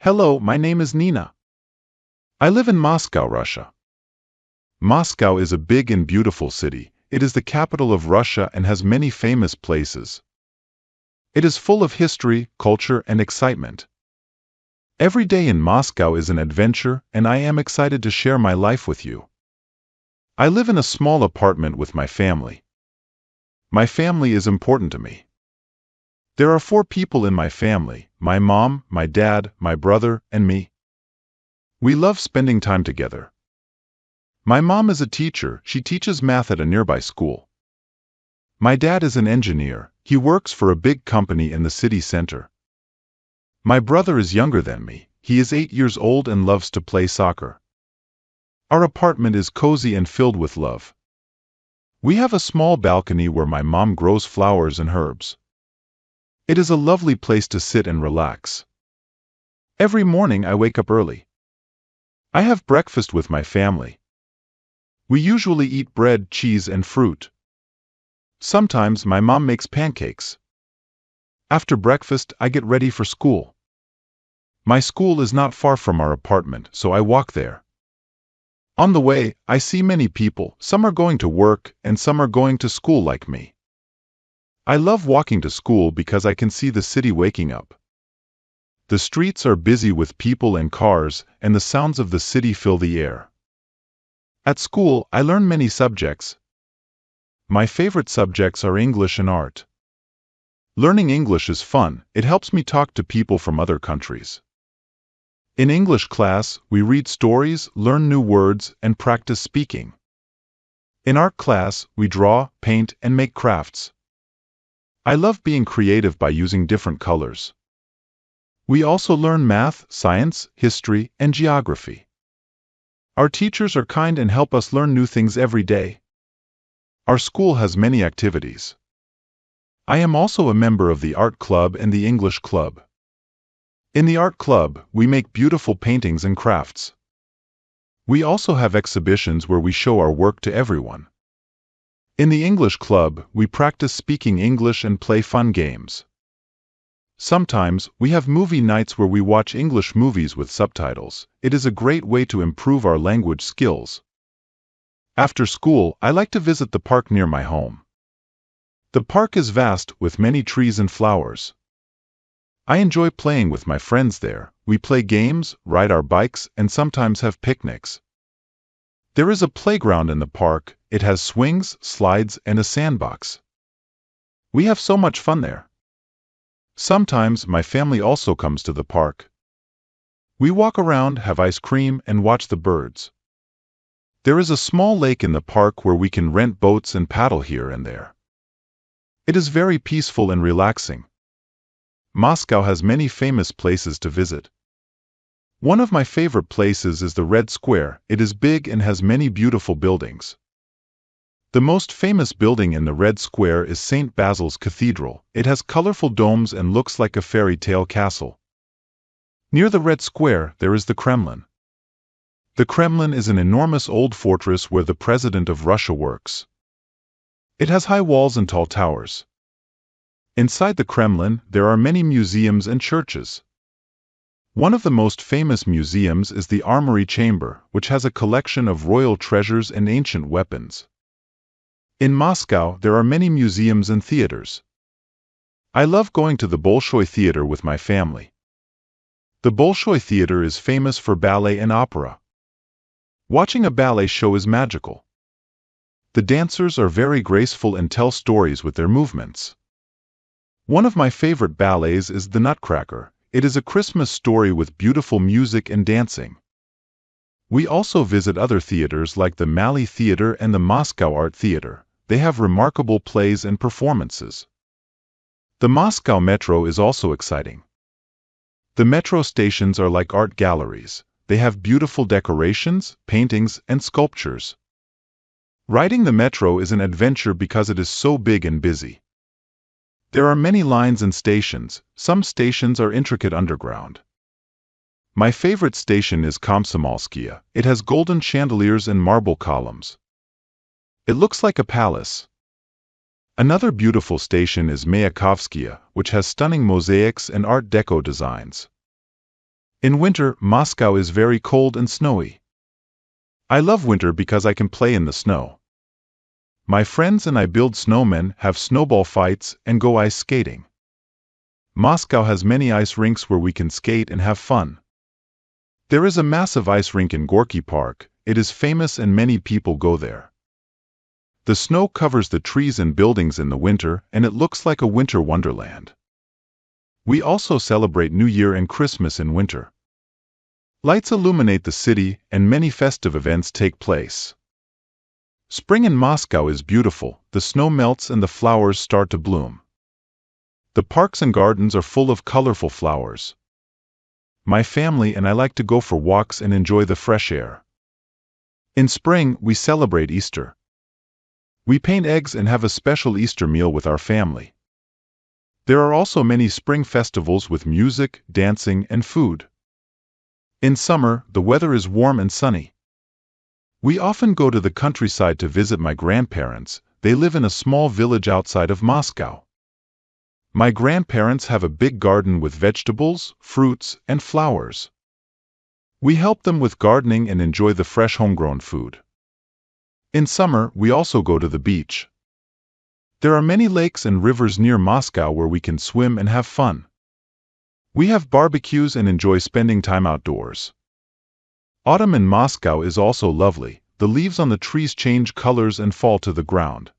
Hello, my name is Nina. I live in Moscow, Russia. Moscow is a big and beautiful city. It is the capital of Russia and has many famous places. It is full of history, culture, and excitement. Every day in Moscow is an adventure, and I am excited to share my life with you. I live in a small apartment with my family. My family is important to me. There are 4 people in my family: my mom, my dad, my brother, and me. We love spending time together. My mom is a teacher. She teaches math at a nearby school. My dad is an engineer. He works for a big company in the city center. My brother is younger than me. He is 8 years old and loves to play soccer. Our apartment is cozy and filled with love. We have a small balcony where my mom grows flowers and herbs. It is a lovely place to sit and relax. Every morning I wake up early. I have breakfast with my family. We usually eat bread, cheese, and fruit. Sometimes my mom makes pancakes. After breakfast, I get ready for school. My school is not far from our apartment, so I walk there. On the way, I see many people. Some are going to work, and some are going to school like me. I love walking to school because I can see the city waking up. The streets are busy with people and cars, and the sounds of the city fill the air. At school, I learn many subjects. My favorite subjects are English and art. Learning English is fun. It helps me talk to people from other countries. In English class, we read stories, learn new words, and practice speaking. In art class, we draw, paint, and make crafts. I love being creative by using different colors. We also learn math, science, history, and geography. Our teachers are kind and help us learn new things every day. Our school has many activities. I am also a member of the art club and the English club. In the art club, we make beautiful paintings and crafts. We also have exhibitions where we show our work to everyone. In the English club, we practice speaking English and play fun games. Sometimes, we have movie nights where we watch English movies with subtitles. It is a great way to improve our language skills. After school, I like to visit the park near my home. The park is vast, with many trees and flowers. I enjoy playing with my friends there. We play games, ride our bikes, and sometimes have picnics. There is a playground in the park. It has swings, slides, and a sandbox. We have so much fun there. Sometimes my family also comes to the park. We walk around, have ice cream, and watch the birds. There is a small lake in the park where we can rent boats and paddle here and there. It is very peaceful and relaxing. Moscow has many famous places to visit. One of my favorite places is the Red Square. It is big and has many beautiful buildings. The most famous building in the Red Square is St. Basil's Cathedral. It has colorful domes and looks like a fairy tale castle. Near the Red Square, there is the Kremlin. The Kremlin is an enormous old fortress where the President of Russia works. It has high walls and tall towers. Inside the Kremlin, there are many museums and churches. One of the most famous museums is the Armory Chamber, which has a collection of royal treasures and ancient weapons. In Moscow, there are many museums and theaters. I love going to the Bolshoi Theater with my family. The Bolshoi Theater is famous for ballet and opera. Watching a ballet show is magical. The dancers are very graceful and tell stories with their movements. One of my favorite ballets is The Nutcracker. It is a Christmas story with beautiful music and dancing. We also visit other theaters like the Mali Theater and the Moscow Art Theater. They have remarkable plays and performances. The Moscow Metro is also exciting. The metro stations are like art galleries. They have beautiful decorations, paintings, and sculptures. Riding the metro is an adventure because it is so big and busy. There are many lines and stations. Some stations are intricate underground. My favorite station is Komsomolskaya. It has golden chandeliers and marble columns. It looks like a palace. Another beautiful station is Mayakovskaya, which has stunning mosaics and Art Deco designs. In winter, Moscow is very cold and snowy. I love winter because I can play in the snow. My friends and I build snowmen, have snowball fights, and go ice skating. Moscow has many ice rinks where we can skate and have fun. There is a massive ice rink in Gorky Park. It is famous and many people go there. The snow covers the trees and buildings in the winter, and it looks like a winter wonderland. We also celebrate New Year and Christmas in winter. Lights illuminate the city, and many festive events take place. Spring in Moscow is beautiful. The snow melts and the flowers start to bloom. The parks and gardens are full of colorful flowers. My family and I like to go for walks and enjoy the fresh air. In spring, we celebrate Easter. We paint eggs and have a special Easter meal with our family. There are also many spring festivals with music, dancing, and food. In summer, the weather is warm and sunny. We often go to the countryside to visit my grandparents. They live in a small village outside of Moscow. My grandparents have a big garden with vegetables, fruits, and flowers. We help them with gardening and enjoy the fresh homegrown food. In summer, we also go to the beach. There are many lakes and rivers near Moscow where we can swim and have fun. We have barbecues and enjoy spending time outdoors. Autumn in Moscow is also lovely. The leaves on the trees change colors and fall to the ground.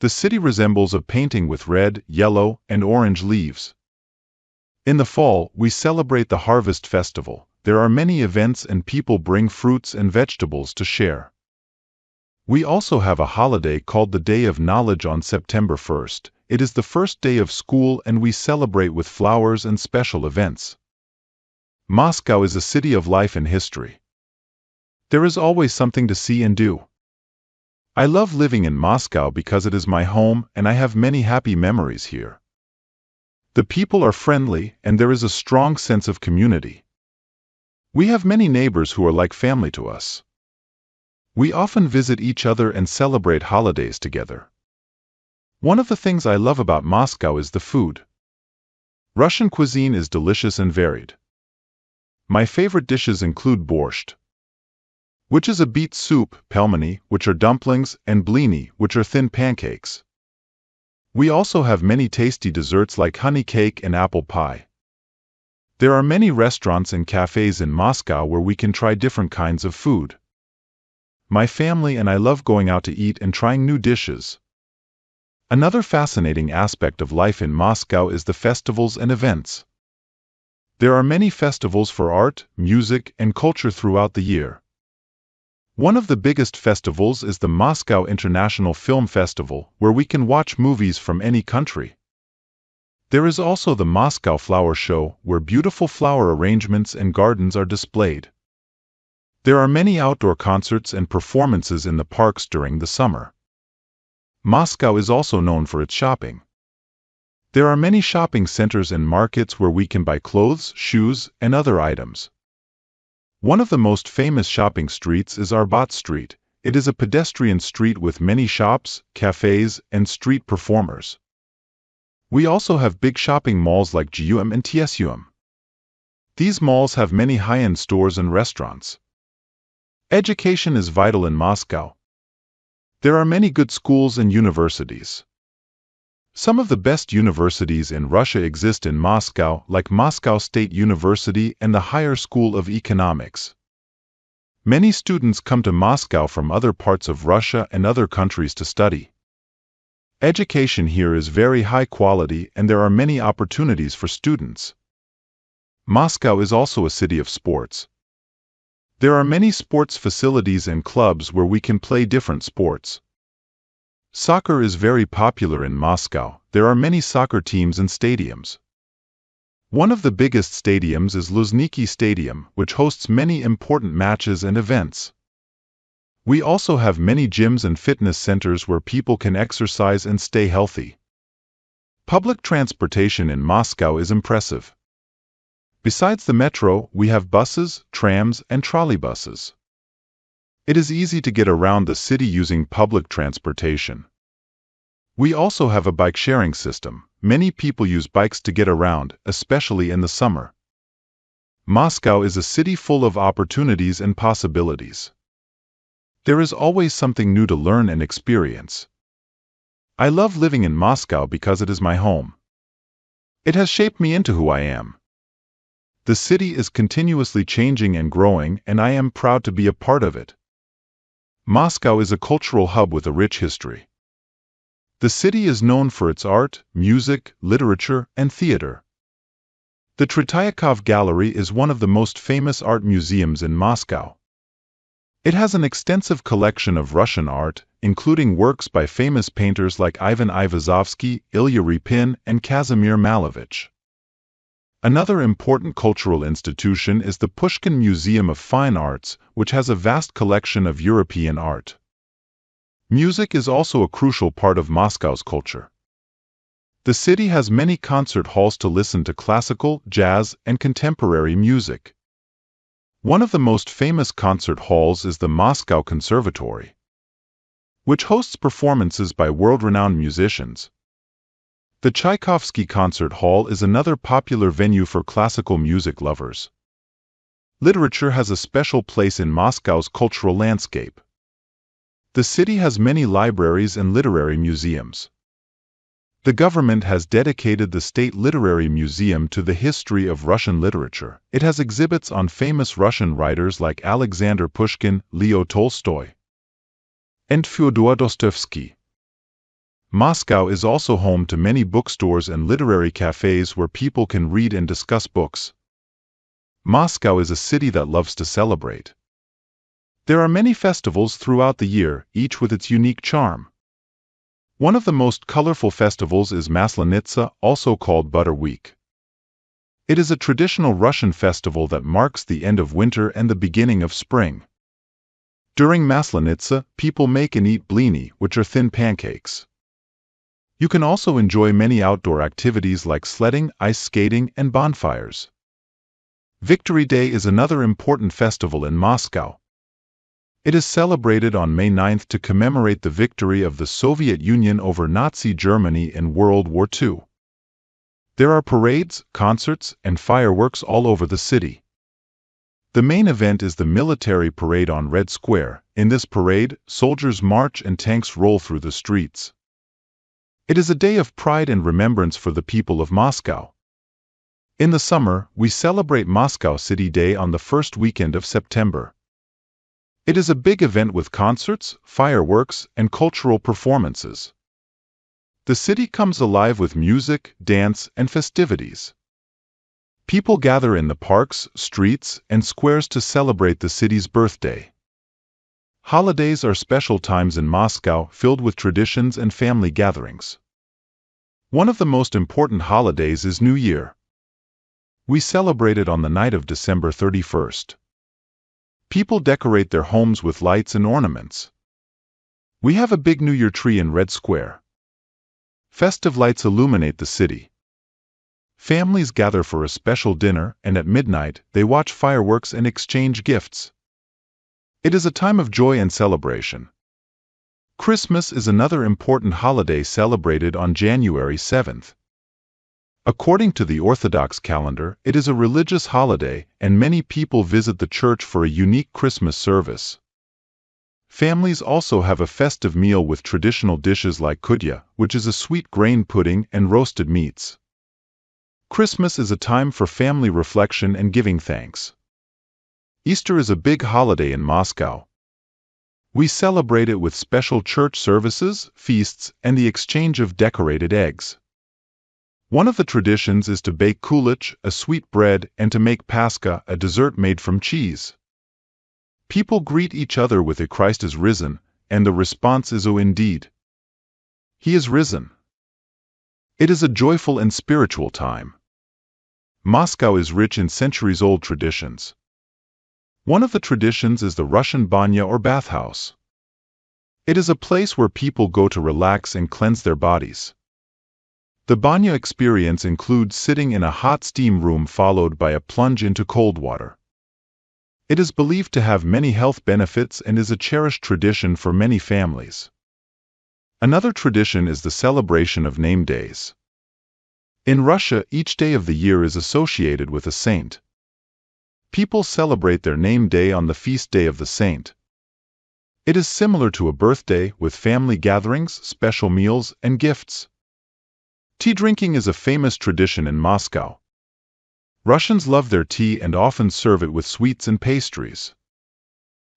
The city resembles a painting with red, yellow, and orange leaves. In the fall, we celebrate the Harvest Festival. There are many events and people bring fruits and vegetables to share. We also have a holiday called the Day of Knowledge on September 1st. It is the first day of school and we celebrate with flowers and special events. Moscow is a city of life and history. There is always something to see and do. I love living in Moscow because it is my home and I have many happy memories here. The people are friendly and there is a strong sense of community. We have many neighbors who are like family to us. We often visit each other and celebrate holidays together. One of the things I love about Moscow is the food. Russian cuisine is delicious and varied. My favorite dishes include borscht, which is a beet soup, pelmeni, which are dumplings, and blini, which are thin pancakes. We also have many tasty desserts like honey cake and apple pie. There are many restaurants and cafes in Moscow where we can try different kinds of food. My family and I love going out to eat and trying new dishes. Another fascinating aspect of life in Moscow is the festivals and events. There are many festivals for art, music, and culture throughout the year. One of the biggest festivals is the Moscow International Film Festival, where we can watch movies from any country. There is also the Moscow Flower Show, where beautiful flower arrangements and gardens are displayed. There are many outdoor concerts and performances in the parks during the summer. Moscow is also known for its shopping. There are many shopping centers and markets where we can buy clothes, shoes, and other items. One of the most famous shopping streets is Arbat Street. It is a pedestrian street with many shops, cafes, and street performers. We also have big shopping malls like GUM and TSUM. These malls have many high-end stores and restaurants. Education is vital in Moscow. There are many good schools and universities. Some of the best universities in Russia exist in Moscow, like Moscow State University and the Higher School of Economics. Many students come to Moscow from other parts of Russia and other countries to study. Education here is very high quality and there are many opportunities for students. Moscow is also a city of sports. There are many sports facilities and clubs where we can play different sports. Soccer is very popular in Moscow. There are many soccer teams and stadiums. One of the biggest stadiums is Luzhniki Stadium, which hosts many important matches and events. We also have many gyms and fitness centers where people can exercise and stay healthy. Public transportation in Moscow is impressive. Besides the metro, we have buses, trams, and trolleybuses. It is easy to get around the city using public transportation. We also have a bike-sharing system. Many people use bikes to get around, especially in the summer. Moscow is a city full of opportunities and possibilities. There is always something new to learn and experience. I love living in Moscow because it is my home. It has shaped me into who I am. The city is continuously changing and growing, and I am proud to be a part of it. Moscow is a cultural hub with a rich history. The city is known for its art, music, literature, and theater. The Tretiakov Gallery is one of the most famous art museums in Moscow. It has an extensive collection of Russian art, including works by famous painters like Ivan Aivazovsky, Ilya Repin, and Kazimir Malevich. Another important cultural institution is the Pushkin Museum of Fine Arts, which has a vast collection of European art. Music is also a crucial part of Moscow's culture. The city has many concert halls to listen to classical, jazz, and contemporary music. One of the most famous concert halls is the Moscow Conservatory, which hosts performances by world-renowned musicians. The Tchaikovsky Concert Hall is another popular venue for classical music lovers. Literature has a special place in Moscow's cultural landscape. The city has many libraries and literary museums. The government has dedicated the State Literary Museum to the history of Russian literature. It has exhibits on famous Russian writers like Alexander Pushkin, Leo Tolstoy, and Fyodor Dostoevsky. Moscow is also home to many bookstores and literary cafes where people can read and discuss books. Moscow is a city that loves to celebrate. There are many festivals throughout the year, each with its unique charm. One of the most colorful festivals is Maslenitsa, also called Butter Week. It is a traditional Russian festival that marks the end of winter and the beginning of spring. During Maslenitsa, people make and eat blini, which are thin pancakes. You can also enjoy many outdoor activities like sledding, ice skating, and bonfires. Victory Day is another important festival in Moscow. It is celebrated on May 9th to commemorate the victory of the Soviet Union over Nazi Germany in World War II. There are parades, concerts, and fireworks all over the city. The main event is the military parade on Red Square. In this parade, soldiers march and tanks roll through the streets. It is a day of pride and remembrance for the people of Moscow. In the summer, we celebrate Moscow City Day on the first weekend of September. It is a big event with concerts, fireworks, and cultural performances. The city comes alive with music, dance, and festivities. People gather in the parks, streets, and squares to celebrate the city's birthday. Holidays are special times in Moscow filled with traditions and family gatherings. One of the most important holidays is New Year. We celebrate it on the night of December 31st. People decorate their homes with lights and ornaments. We have a big New Year tree in Red Square. Festive lights illuminate the city. Families gather for a special dinner, and at midnight, they watch fireworks and exchange gifts. It is a time of joy and celebration. Christmas is another important holiday celebrated on January 7th. According to the Orthodox calendar, it is a religious holiday, and many people visit the church for a unique Christmas service. Families also have a festive meal with traditional dishes like kutya, which is a sweet grain pudding, and roasted meats. Christmas is a time for family reflection and giving thanks. Easter is a big holiday in Moscow. We celebrate it with special church services, feasts, and the exchange of decorated eggs. One of the traditions is to bake kulych, a sweet bread, and to make paska, a dessert made from cheese. People greet each other with Christ is risen, and the response is "Oh, indeed. He is risen." It is a joyful and spiritual time. Moscow is rich in centuries-old traditions. One of the traditions is the Russian banya or bathhouse. It is a place where people go to relax and cleanse their bodies. The banya experience includes sitting in a hot steam room followed by a plunge into cold water. It is believed to have many health benefits and is a cherished tradition for many families. Another tradition is the celebration of name days. In Russia, each day of the year is associated with a saint. People celebrate their name day on the feast day of the saint. It is similar to a birthday with family gatherings, special meals, and gifts. Tea drinking is a famous tradition in Moscow. Russians love their tea and often serve it with sweets and pastries.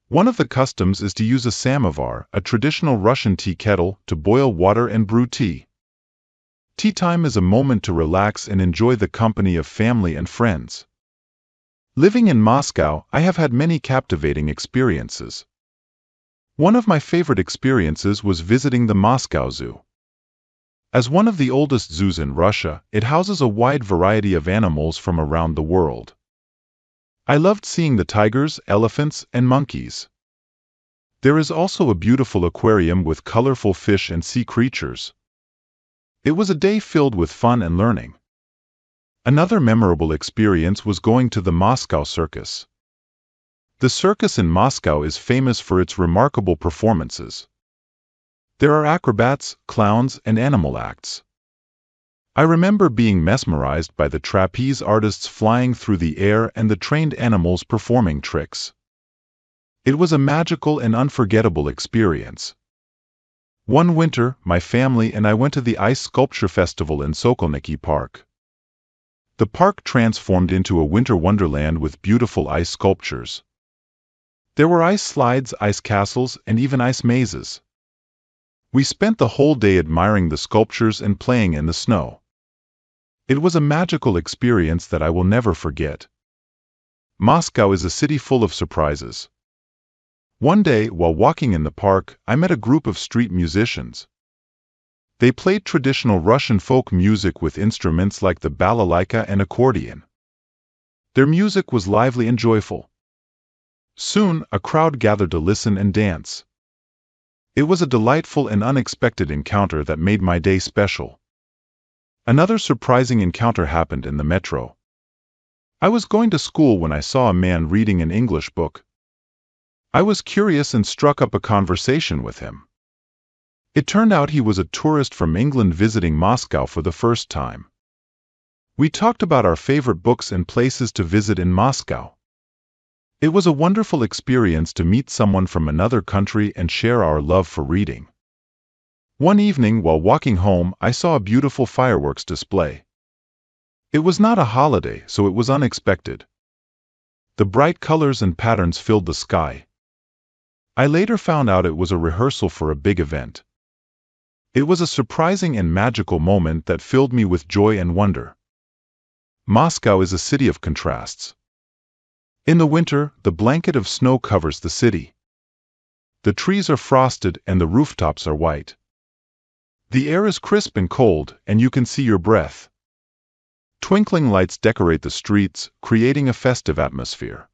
One of the customs is to use a samovar, a traditional Russian tea kettle, to boil water and brew tea. Tea time is a moment to relax and enjoy the company of family and friends. Living in Moscow, I have had many captivating experiences. One of my favorite experiences was visiting the Moscow Zoo. As one of the oldest zoos in Russia, it houses a wide variety of animals from around the world. I loved seeing the tigers, elephants, and monkeys. There is also a beautiful aquarium with colorful fish and sea creatures. It was a day filled with fun and learning. Another memorable experience was going to the Moscow Circus. The circus in Moscow is famous for its remarkable performances. There are acrobats, clowns, and animal acts. I remember being mesmerized by the trapeze artists flying through the air and the trained animals performing tricks. It was a magical and unforgettable experience. One winter, my family and I went to the Ice Sculpture Festival in Sokolniki Park. The park transformed into a winter wonderland with beautiful ice sculptures. There were ice slides, ice castles, and even ice mazes. We spent the whole day admiring the sculptures and playing in the snow. It was a magical experience that I will never forget. Moscow is a city full of surprises. One day, while walking in the park, I met a group of street musicians. They played traditional Russian folk music with instruments like the balalaika and accordion. Their music was lively and joyful. Soon, a crowd gathered to listen and dance. It was a delightful and unexpected encounter that made my day special. Another surprising encounter happened in the metro. I was going to school when I saw a man reading an English book. I was curious and struck up a conversation with him. It turned out he was a tourist from England visiting Moscow for the first time. We talked about our favorite books and places to visit in Moscow. It was a wonderful experience to meet someone from another country and share our love for reading. One evening, while walking home, I saw a beautiful fireworks display. It was not a holiday, so it was unexpected. The bright colors and patterns filled the sky. I later found out it was a rehearsal for a big event. It was a surprising and magical moment that filled me with joy and wonder. Moscow is a city of contrasts. In the winter, the blanket of snow covers the city. The trees are frosted and the rooftops are white. The air is crisp and cold, and you can see your breath. Twinkling lights decorate the streets, creating a festive atmosphere.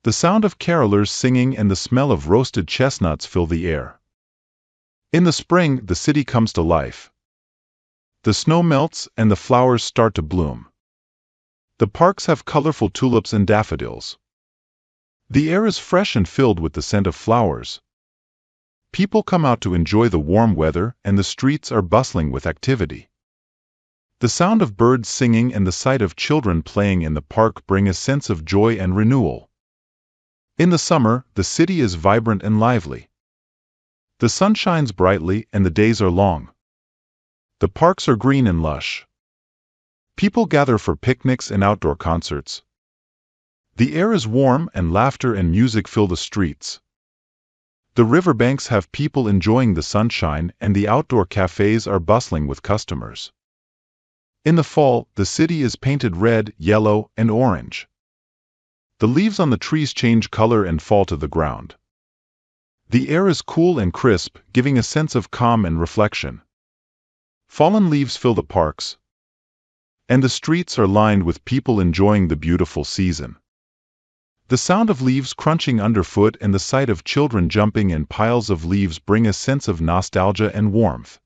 The sound of carolers singing and the smell of roasted chestnuts fill the air. In the spring, the city comes to life. The snow melts and the flowers start to bloom. The parks have colorful tulips and daffodils. The air is fresh and filled with the scent of flowers. People come out to enjoy the warm weather, and the streets are bustling with activity. The sound of birds singing and the sight of children playing in the park bring a sense of joy and renewal. In the summer, the city is vibrant and lively. The sun shines brightly and the days are long. The parks are green and lush. People gather for picnics and outdoor concerts. The air is warm and laughter and music fill the streets. The riverbanks have people enjoying the sunshine and the outdoor cafes are bustling with customers. In the fall, the city is painted red, yellow, and orange. The leaves on the trees change color and fall to the ground. The air is cool and crisp, giving a sense of calm and reflection. Fallen leaves fill the parks, and the streets are lined with people enjoying the beautiful season. The sound of leaves crunching underfoot and the sight of children jumping in piles of leaves bring a sense of nostalgia and warmth.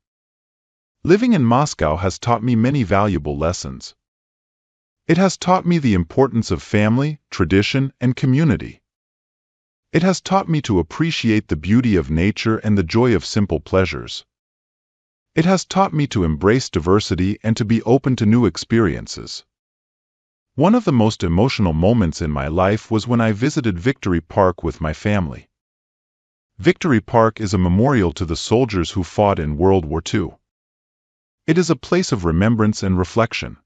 Living in Moscow has taught me many valuable lessons. It has taught me the importance of family, tradition, and community. It has taught me to appreciate the beauty of nature and the joy of simple pleasures. It has taught me to embrace diversity and to be open to new experiences. One of the most emotional moments in my life was when I visited Victory Park with my family. Victory Park is a memorial to the soldiers who fought in World War II. It is a place of remembrance and reflection.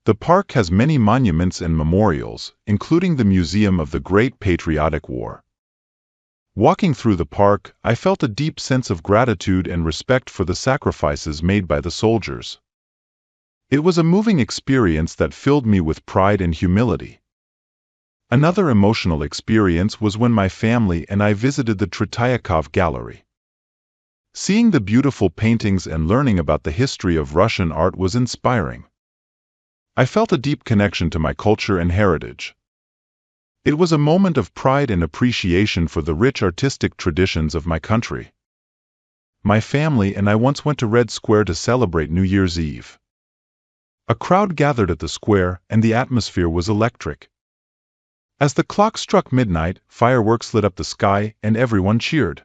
The park has many monuments and memorials, including the Museum of the Great Patriotic War. Walking through the park, I felt a deep sense of gratitude and respect for the sacrifices made by the soldiers. It was a moving experience that filled me with pride and humility. Another emotional experience was when my family and I visited the Tretiakov Gallery. Seeing the beautiful paintings and learning about the history of Russian art was inspiring. I felt a deep connection to my culture and heritage. It was a moment of pride and appreciation for the rich artistic traditions of my country. My family and I once went to Red Square to celebrate New Year's Eve. A crowd gathered at the square, and the atmosphere was electric. As the clock struck midnight, fireworks lit up the sky, and everyone cheered.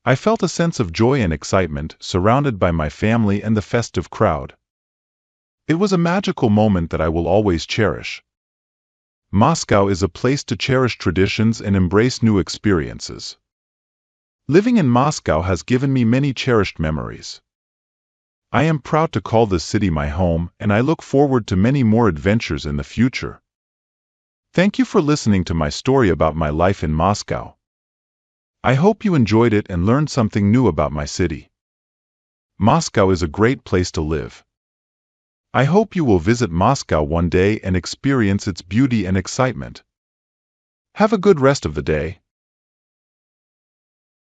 I felt a sense of joy and excitement, surrounded by my family and the festive crowd. It was a magical moment that I will always cherish. Moscow is a place to cherish traditions and embrace new experiences. Living in Moscow has given me many cherished memories. I am proud to call this city my home, and I look forward to many more adventures in the future. Thank you for listening to my story about my life in Moscow. I hope you enjoyed it and learned something new about my city. Moscow is a great place to live. I hope you will visit Moscow one day and experience its beauty and excitement. Have a good rest of the day.